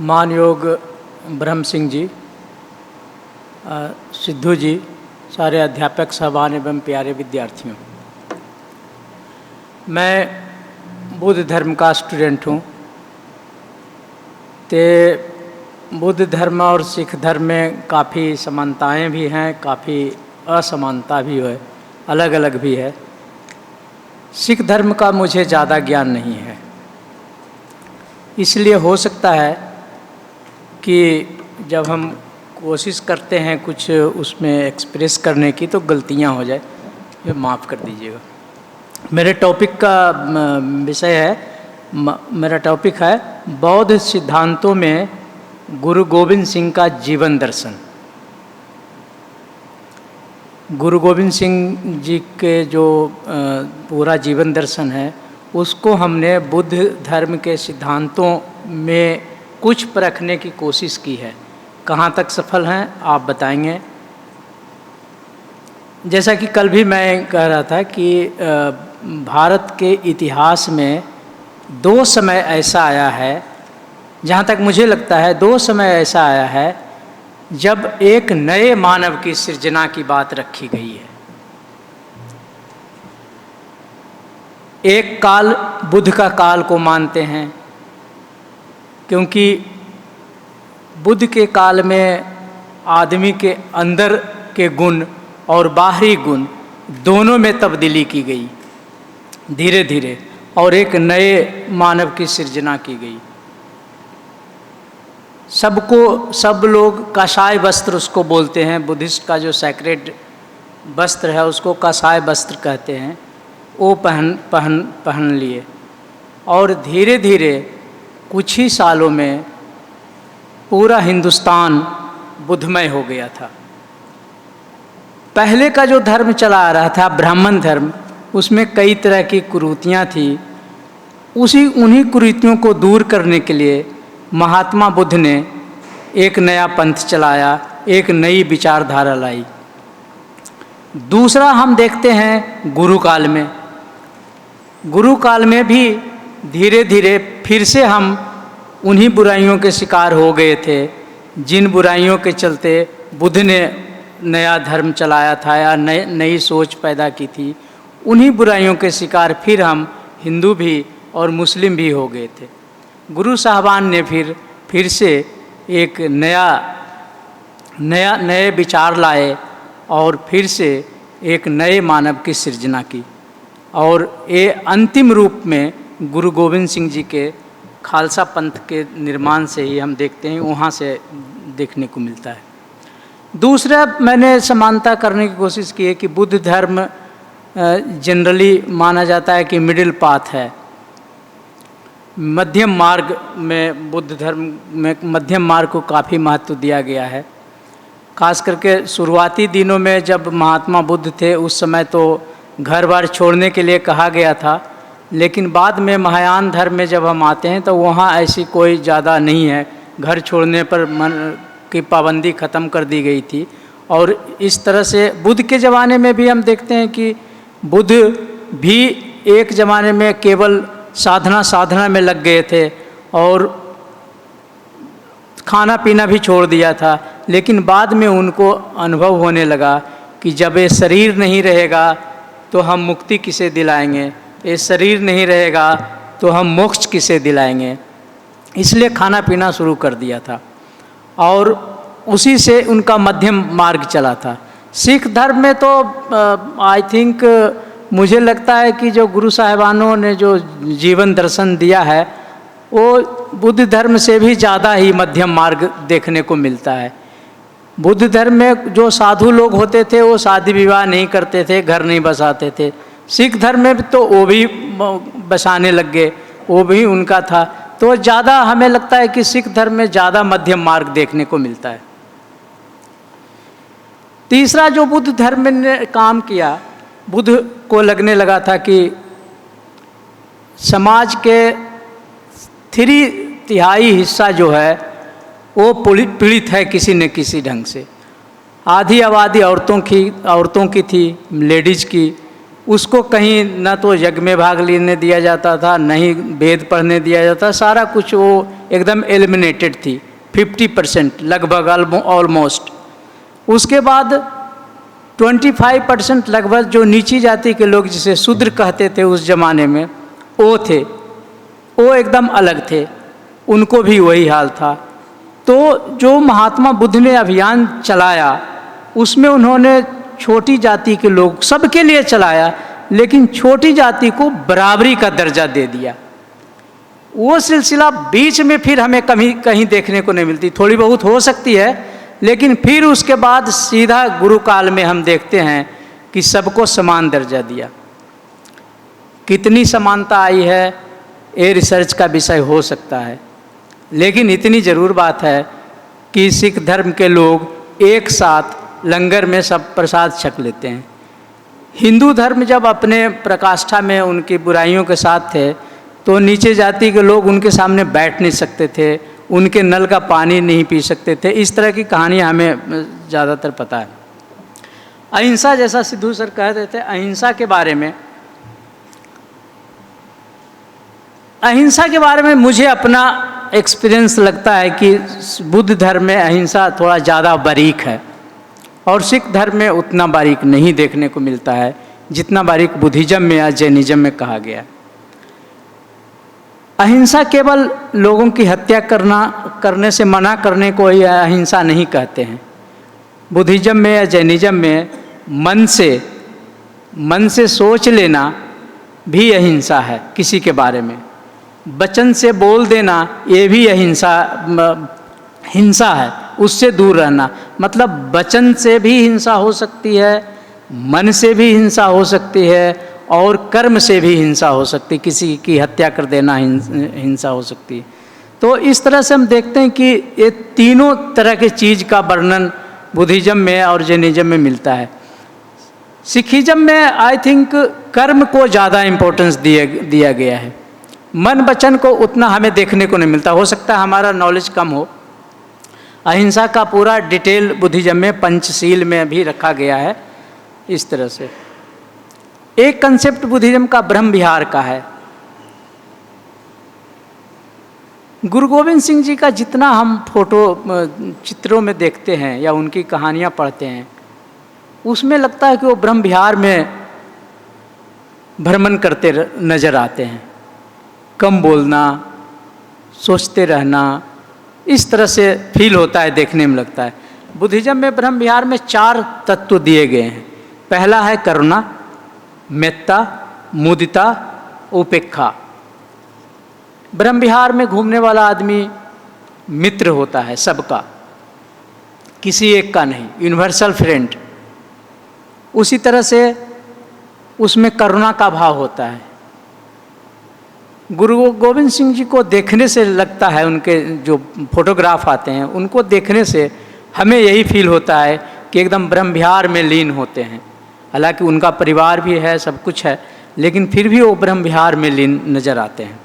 मान योग ब्रह्म सिंह जी, सिद्धू जी, सारे अध्यापक साहबान एवं प्यारे विद्यार्थियों, मैं बुद्ध धर्म का स्टूडेंट हूँ। तो बुद्ध धर्म और सिख धर्म में काफ़ी समानताएं भी हैं, काफ़ी असमानता भी है, अलग अलग भी है। सिख धर्म का मुझे ज़्यादा ज्ञान नहीं है, इसलिए हो सकता है कि जब हम कोशिश करते हैं कुछ उसमें एक्सप्रेस करने की तो गलतियां हो जाए, ये माफ़ कर दीजिएगा। मेरे टॉपिक का विषय है, मेरा टॉपिक है बौद्ध सिद्धांतों में गुरु गोविंद सिंह का जीवन दर्शन। गुरु गोविंद सिंह जी के जो पूरा जीवन दर्शन है उसको हमने बुद्ध धर्म के सिद्धांतों में कुछ परखने की कोशिश की है। कहाँ तक सफल हैं आप बताएंगे। जैसा कि कल भी मैं कह रहा था कि भारत के इतिहास में दो समय ऐसा आया है, जहाँ तक मुझे लगता है दो समय ऐसा आया है जब एक नए मानव की सृजना की बात रखी गई है। एक काल बुद्ध का काल को मानते हैं, क्योंकि बुद्ध के काल में आदमी के अंदर के गुण और बाहरी गुण दोनों में तब्दीली की गई धीरे धीरे, और एक नए मानव की सृजना की गई। सब लोग कसाय वस्त्र उसको बोलते हैं, बुद्धिस्ट का जो सैक्रेड वस्त्र है उसको कसाय वस्त्र कहते हैं, वो पहन लिए। और धीरे धीरे कुछ ही सालों में पूरा हिंदुस्तान बुद्धमय हो गया था। पहले का जो धर्म चला आ रहा था ब्राह्मण धर्म, उसमें कई तरह की कुरीतियाँ थी। उन्हीं कुरीतियों को दूर करने के लिए महात्मा बुद्ध ने एक नया पंथ चलाया, एक नई विचारधारा लाई। दूसरा हम देखते हैं गुरु काल में। गुरु काल में भी धीरे धीरे फिर से हम उन्हीं बुराइयों के शिकार हो गए थे, जिन बुराइयों के चलते बुद्ध ने नया धर्म चलाया था या नई सोच पैदा की थी। उन्हीं बुराइयों के शिकार फिर हम हिंदू भी और मुस्लिम भी हो गए थे। गुरु साहबान ने फिर से एक नए विचार लाए और फिर से एक नए मानव की सृजना की, और ये अंतिम रूप में गुरु गोविंद सिंह जी के खालसा पंथ के निर्माण से ही हम देखते हैं, वहाँ से देखने को मिलता है। दूसरा मैंने समानता करने की कोशिश की है कि बुद्ध धर्म जनरली माना जाता है कि मिडिल पाथ है, मध्यम मार्ग में। बुद्ध धर्म में मध्यम मार्ग को काफ़ी महत्व दिया गया है। खास करके शुरुआती दिनों में जब महात्मा बुद्ध थे उस समय तो घर बार छोड़ने के लिए कहा गया था, लेकिन बाद में महायान धर्म में जब हम आते हैं तो वहाँ ऐसी कोई ज़्यादा नहीं है, घर छोड़ने पर मन की पाबंदी ख़त्म कर दी गई थी। और इस तरह से बुद्ध के ज़माने में भी हम देखते हैं कि बुद्ध भी एक ज़माने में केवल साधना में लग गए थे और खाना पीना भी छोड़ दिया था, लेकिन बाद में उनको अनुभव होने लगा कि जब ये शरीर नहीं रहेगा तो हम मुक्ति किसे दिलाएंगे, ये शरीर नहीं रहेगा तो हम मोक्ष किसे दिलाएंगे। इसलिए खाना पीना शुरू कर दिया था और उसी से उनका मध्यम मार्ग चला था। सिख धर्म में तो आई थिंक मुझे लगता है कि जो गुरु साहिबानों ने जो जीवन दर्शन दिया है वो बुद्ध धर्म से भी ज़्यादा ही मध्यम मार्ग देखने को मिलता है। बुद्ध धर्म में जो साधु लोग होते थे वो शादी विवाह नहीं करते थे, घर नहीं बसाते थे। सिख धर्म में तो वो भी बसाने लग गए, वो भी उनका था। तो ज़्यादा हमें लगता है कि सिख धर्म में ज़्यादा मध्यम मार्ग देखने को मिलता है। तीसरा जो बुद्ध धर्म ने काम किया, बुद्ध को लगने लगा था कि समाज के 3/3 हिस्सा जो है वो पीड़ित है किसी न किसी ढंग से। आधी आबादी औरतों की थी, लेडीज़ की। उसको कहीं न तो यज्ञ में भाग लेने दिया जाता था, न ही वेद पढ़ने दिया जाता, सारा कुछ वो एकदम एलिमिनेटेड थी, 50% लगभग ऑलमोस्ट। उसके बाद 25% लगभग जो नीची जाति के लोग जिसे शूद्र कहते थे उस जमाने में, वो थे, वो एकदम अलग थे, उनको भी वही हाल था। तो जो महात्मा बुद्ध ने अभियान चलाया उसमें उन्होंने छोटी जाति के लोग सबके लिए चलाया, लेकिन छोटी जाति को बराबरी का दर्जा दे दिया। वो सिलसिला बीच में फिर हमें कहीं देखने को नहीं मिलती, थोड़ी बहुत हो सकती है, लेकिन फिर उसके बाद सीधा गुरु काल में हम देखते हैं कि सबको समान दर्जा दिया। कितनी समानता आई है ये रिसर्च का विषय हो सकता है, लेकिन इतनी ज़रूर बात है कि सिख धर्म के लोग एक साथ लंगर में सब प्रसाद छक लेते हैं। हिंदू धर्म जब अपने प्रकाष्ठा में उनकी बुराइयों के साथ थे तो नीचे जाति के लोग उनके सामने बैठ नहीं सकते थे, उनके नल का पानी नहीं पी सकते थे। इस तरह की कहानियाँ हमें ज़्यादातर पता है। अहिंसा, जैसा सिद्धू सर कहते थे, अहिंसा के बारे में मुझे अपना एक्सपीरियंस लगता है कि बुद्ध धर्म में अहिंसा थोड़ा ज़्यादा बारीक है और सिख धर्म में उतना बारीक नहीं देखने को मिलता है जितना बारीक बुद्धिज़्म में या जैनिज़्म में कहा गया। अहिंसा केवल लोगों की हत्या करने से मना करने को ही अहिंसा नहीं कहते हैं। बुद्धिज़्म में या जैनिज़्म में मन से सोच लेना भी अहिंसा है। किसी के बारे में वचन से बोल देना ये भी हिंसा है, उससे दूर रहना। मतलब वचन से भी हिंसा हो सकती है, मन से भी हिंसा हो सकती है और कर्म से भी हिंसा हो सकती है। किसी की हत्या कर देना हिंसा हो सकती है। तो इस तरह से हम देखते हैं कि ये तीनों तरह के चीज़ का वर्णन बुद्धिज़्म में और जैनिज़्म में मिलता है। सिखिज़्म में आई थिंक कर्म को ज़्यादा इम्पोर्टेंस दिया गया है, मन वचन को उतना हमें देखने को नहीं मिलता। हो सकता है हमारा नॉलेज कम हो। अहिंसा का पूरा डिटेल बुद्धिज़्म में पंचशील में भी रखा गया है। इस तरह से एक कंसेप्ट बुद्धिज़्म का ब्रह्म विहार का है। गुरु गोविंद सिंह जी का जितना हम फोटो चित्रों में देखते हैं या उनकी कहानियाँ पढ़ते हैं, उसमें लगता है कि वो ब्रह्म विहार में भ्रमण करते नजर आते हैं। कम बोलना, सोचते रहना, इस तरह से फील होता है, देखने में लगता है। बुद्धिज़्म में ब्रह्म विहार में 4 तत्व दिए गए हैं। पहला है करुणा, मेत्ता, मुदिता, उपेक्षा। ब्रह्म विहार में घूमने वाला आदमी मित्र होता है सबका, किसी एक का नहीं, यूनिवर्सल फ्रेंड। उसी तरह से उसमें करुणा का भाव होता है। गुरु गोविंद सिंह जी को देखने से लगता है, उनके जो फोटोग्राफ आते हैं उनको देखने से हमें यही फील होता है कि एकदम ब्रह्म विहार में लीन होते हैं। हालांकि उनका परिवार भी है, सब कुछ है, लेकिन फिर भी वो ब्रह्म विहार में लीन नजर आते हैं।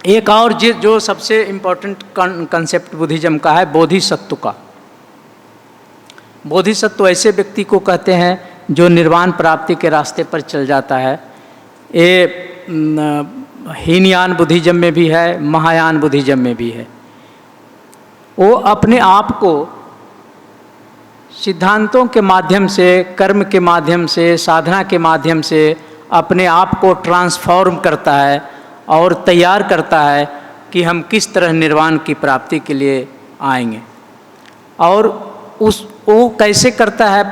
एक और जो सबसे इम्पोर्टेंट कंसेप्ट बुद्धिज़्म का है, बोधिसत्व का। बोधिसत्व ऐसे व्यक्ति को कहते हैं जो निर्वाण प्राप्ति के रास्ते पर चल जाता है। ये हीनयान बुद्धिज़्म में भी है, महायान बुद्धिज़्म में भी है। वो अपने आप को सिद्धांतों के माध्यम से, कर्म के माध्यम से, साधना के माध्यम से अपने आप को ट्रांसफॉर्म करता है और तैयार करता है कि हम किस तरह निर्वाण की प्राप्ति के लिए आएंगे। और वो कैसे करता है?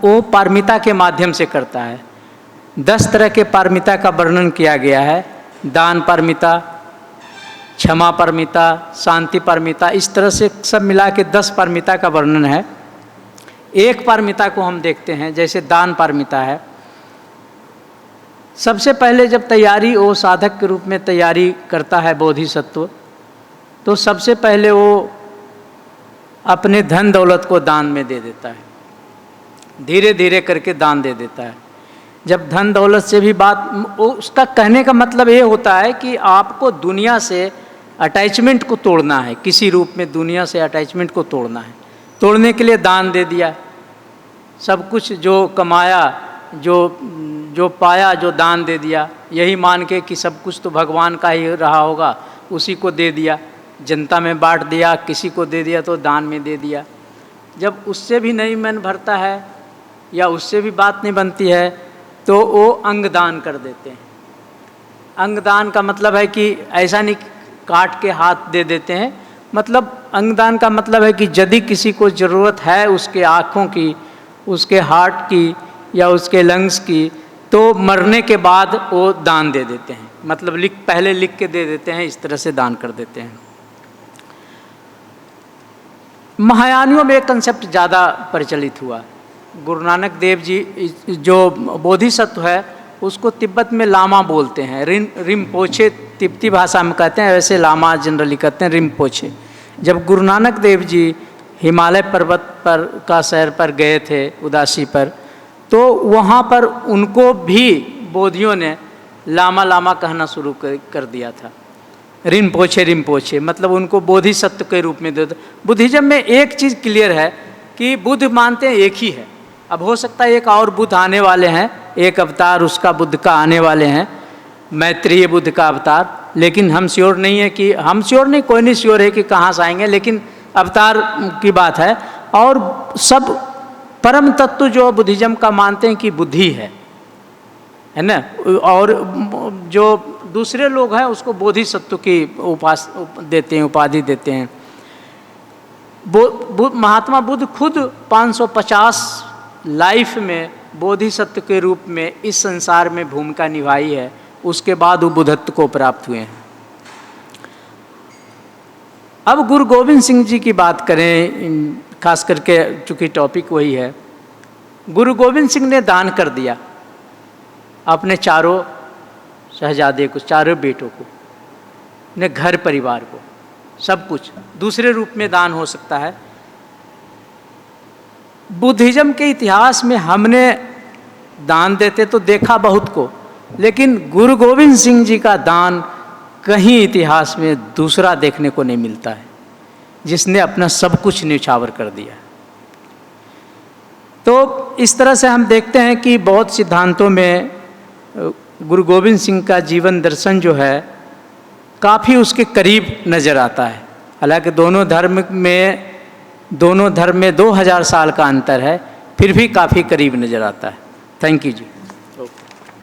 वो पारमिता के माध्यम से करता है। 10 तरह के पारमिता का वर्णन किया गया है। दान पारमिता, क्षमा पारमिता, शांति पारमिता, इस तरह से सब मिला के 10 पारमिता का वर्णन है। एक पारमिता को हम देखते हैं, जैसे दान पारमिता है। सबसे पहले जब तैयारी वो साधक के रूप में तैयारी करता है बोधिसत्व, तो सबसे पहले वो अपने धन दौलत को दान में दे देता है। धीरे धीरे करके दान दे देता है। जब धन दौलत से भी बात, उसका कहने का मतलब ये होता है कि आपको दुनिया से अटैचमेंट को तोड़ना है, किसी रूप में दुनिया से अटैचमेंट को तोड़ना है। तोड़ने के लिए दान दे दिया। सब कुछ जो कमाया जो पाया जो दान दे दिया, यही मान के कि सब कुछ तो भगवान का ही रहा होगा, उसी को दे दिया, जनता में बांट दिया, किसी को दे दिया तो दान में दे दिया। जब उससे भी नहीं मन भरता है या उससे भी बात नहीं बनती है तो वो अंगदान कर देते हैं। अंगदान का मतलब है कि ऐसा नहीं काट के हाथ दे देते हैं, मतलब अंगदान का मतलब है कि यदि किसी को ज़रूरत है उसके आँखों की, उसके हार्ट की या उसके लंग्स की, तो मरने के बाद वो दान दे देते हैं। मतलब पहले लिख के दे देते हैं, इस तरह से दान कर देते हैं। महायानियों में एक कंसेप्ट ज़्यादा प्रचलित हुआ। गुरु नानक देव जी जो बोधिसत्व है उसको तिब्बत में लामा बोलते हैं, रिम्पोछे तिब्बती भाषा में कहते हैं, वैसे लामा जनरली कहते हैं रिम्पोछे। जब गुरु नानक देव जी हिमालय पर्वत पर का सैर पर गए थे उदासी पर, तो वहाँ पर उनको भी बोधियों ने लामा लामा कहना शुरू कर दिया था। रिम्पोछे रिम्पोछे मतलब उनको बोधिसत्व के रूप में दे दो। बुद्धिज्म में एक चीज़ क्लियर है कि बुद्ध मानते हैं एक ही है। अब हो सकता है एक और बुद्ध आने वाले हैं, एक अवतार उसका बुद्ध का आने वाले हैं, मैत्रेय बुद्ध का अवतार, लेकिन हम श्योर नहीं है कि, हम श्योर नहीं, कोई नहीं श्योर है कि कहाँ से आएंगे, लेकिन अवतार की बात है। और सब परम तत्व जो बुद्धिज्म का मानते हैं कि बुद्धि है ना, और जो दूसरे लोग हैं उसको बोधिसत्व की देते हैं, उपाधि देते हैं। महात्मा बुद्ध खुद 550 लाइफ में बोधिसत्व के रूप में इस संसार में भूमिका निभाई है, उसके बाद वो बुद्धत्व को प्राप्त हुए हैं। अब गुरु गोविंद सिंह जी की बात करें, खास करके चूँकि टॉपिक वही है। गुरु गोविंद सिंह ने दान कर दिया अपने चारों शहजादे को, चारों बेटों को, ने घर परिवार को, सब कुछ। दूसरे रूप में दान हो सकता है। बुद्धिज्म के इतिहास में हमने दान देते तो देखा बहुत को, लेकिन गुरु गोविंद सिंह जी का दान कहीं इतिहास में दूसरा देखने को नहीं मिलता है, जिसने अपना सब कुछ न्यौछावर कर दिया। तो इस तरह से हम देखते हैं कि बहुत सिद्धांतों में गुरु गोविंद सिंह का जीवन दर्शन जो है काफ़ी उसके करीब नज़र आता है। हालांकि दोनों धर्म में 2000 साल का अंतर है, फिर भी काफ़ी करीब नज़र आता है। Thank you ji.